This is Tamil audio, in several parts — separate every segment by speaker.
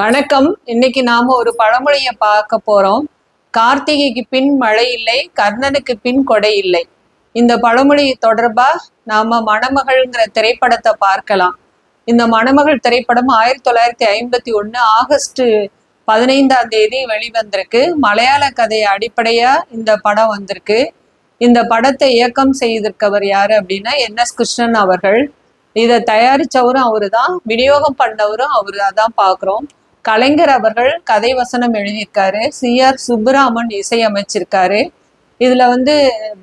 Speaker 1: வணக்கம். இன்னைக்கு நாம ஒரு பழமொழிய பார்க்க போறோம். கார்த்திகைக்கு பின் மழை இல்லை, கர்ணனுக்கு பின் கொடை இல்லை. இந்த பழமொழி தொடர்பா நாம மணமகள்ங்கிற திரைப்படத்தை பார்க்கலாம். இந்த மணமகள் திரைப்படம் 1951 ஆகஸ்ட் 15 வெளிவந்திருக்கு. மலையாள கதையை அடிப்படையா இந்த படம் வந்திருக்கு. இந்த படத்தை இயக்கம் செய்திருக்கவர் யாரு அப்படின்னா என்.எஸ். கிருஷ்ணன் அவர்கள். இதை தயாரிச்சவரும் அவரு தான், விநியோகம் பண்ணவரும் அவரு அதான் பாக்குறோம். கலைஞர் அவர்கள் கதை வசனம் எழுதியிருக்காரு. சி.ஆர். சுப்புராமன் இசையமைச்சிருக்காரு. இதுல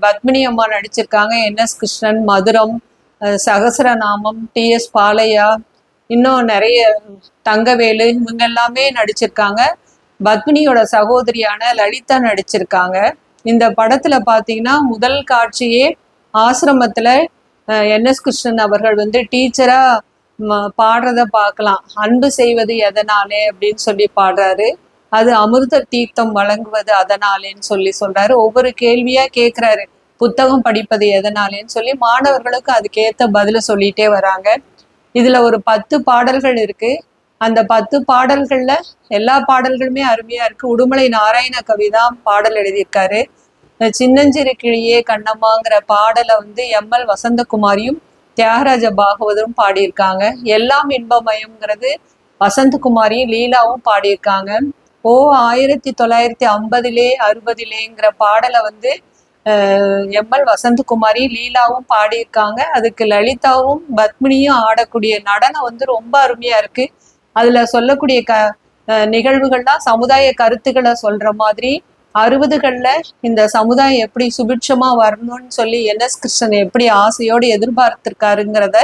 Speaker 1: பத்மினி அம்மா நடிச்சிருக்காங்க. என்.எஸ். கிருஷ்ணன், மதுரம், சகசரநாமம், டி.எஸ். பாலையா, இன்னும் நிறைய தங்கவேலு, இவங்க எல்லாமே நடிச்சிருக்காங்க. பத்மினியோட சகோதரியான லலிதா நடிச்சிருக்காங்க. இந்த படத்துல பாத்தீங்கன்னா முதல் காட்சியே ஆசிரமத்துல என்.எஸ். கிருஷ்ணன் அவர்கள் டீச்சரா பாடுறத பார்க்கலாம். அன்பு செய்வது எதனாலே அப்படின்னு சொல்லி பாடுறாரு. அது அமிர்த தீர்த்தம் வழங்குவது அதனாலேன்னு சொல்லி சொல்றாரு. ஒவ்வொரு கேள்வியா கேட்கிறாரு. புத்தகம் படிப்பது எதனாலேன்னு சொல்லி மாணவர்களுக்கு அதுக்கேத்த பதில சொல்லிட்டே வராங்க. இதுல ஒரு 10 பாடல்கள் இருக்கு. அந்த 10 பாடல்கள்ல எல்லா பாடல்களுமே அருமையா இருக்கு. உடுமலை நாராயண கவி தான் பாடல் எழுதியிருக்காரு. சின்னஞ்சிறு கிளியே கண்ணம்மாங்கிற பாடலை எம்.எல். வசந்தகுமாரியும் தியாகராஜ பாகவதரும் பாடியிருக்காங்க. எல்லாம் இன்பமயம்ங்கிறது வசந்தகுமாரியும் லீலாவும் பாடியிருக்காங்க. 1950 60ங்கிற பாடலை எம்.எல். வசந்தகுமாரி லீலாவும் பாடியிருக்காங்க. அதுக்கு லலிதாவும் பத்மினியும் ஆடக்கூடிய நடனம் ரொம்ப அருமையா இருக்கு. அதுல சொல்லக்கூடிய நிகழ்வுகள்லாம் சமுதாய கருத்துக்களை சொல்ற மாதிரி. 60கள்ல இந்த சமுதாயம் எப்படி சுபிட்சமா வரணும்னு சொல்லி என்.எஸ். கிருஷ்ணன் எப்படி ஆசையோடு எதிர்பார்த்திருக்காருங்கிறத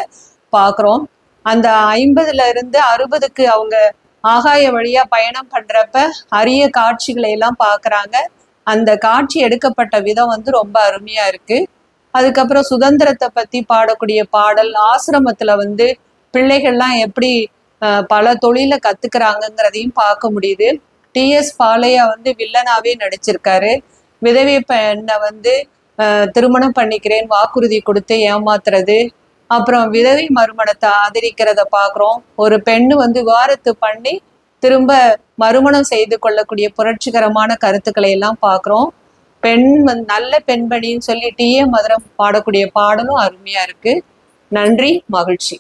Speaker 1: பாக்குறோம். அந்த 50ல இருந்து 60க்கு அவங்க ஆகாய வழியா பயணம் பண்றப்ப அரிய காட்சிகளை எல்லாம் பாக்குறாங்க. அந்த காட்சி எடுக்கப்பட்ட விதம் ரொம்ப அருமையா இருக்கு. அதுக்கப்புறம் சுதந்திரத்தை பத்தி பாடக்கூடிய பாடல், ஆசிரமத்துல பிள்ளைகள்லாம் எப்படி பல தொழிலை கத்துக்கிறாங்கிறதையும் பார்க்க முடியுது. டி.எஸ். பாலையா வில்லனாவே நடிச்சிருக்காரு. விதவை பெண்ணை திருமணம் பண்ணிக்கிறேன் வாக்குறுதி கொடுத்து ஏமாத்துறது, அப்புறம் விதவை மறுமணத்தை ஆதரிக்கிறத பாக்குறோம். ஒரு பெண்ணு விவாகரத்து பண்ணி திரும்ப மறுமணம் செய்து கொள்ளக்கூடிய புரட்சிகரமான கருத்துக்களை எல்லாம் பாக்குறோம். பெண் நல்ல பெண்பணின்னு சொல்லி டி.ஏ. மதுரம் பாடக்கூடிய பாடலும் அருமையா இருக்கு. நன்றி, மகிழ்ச்சி.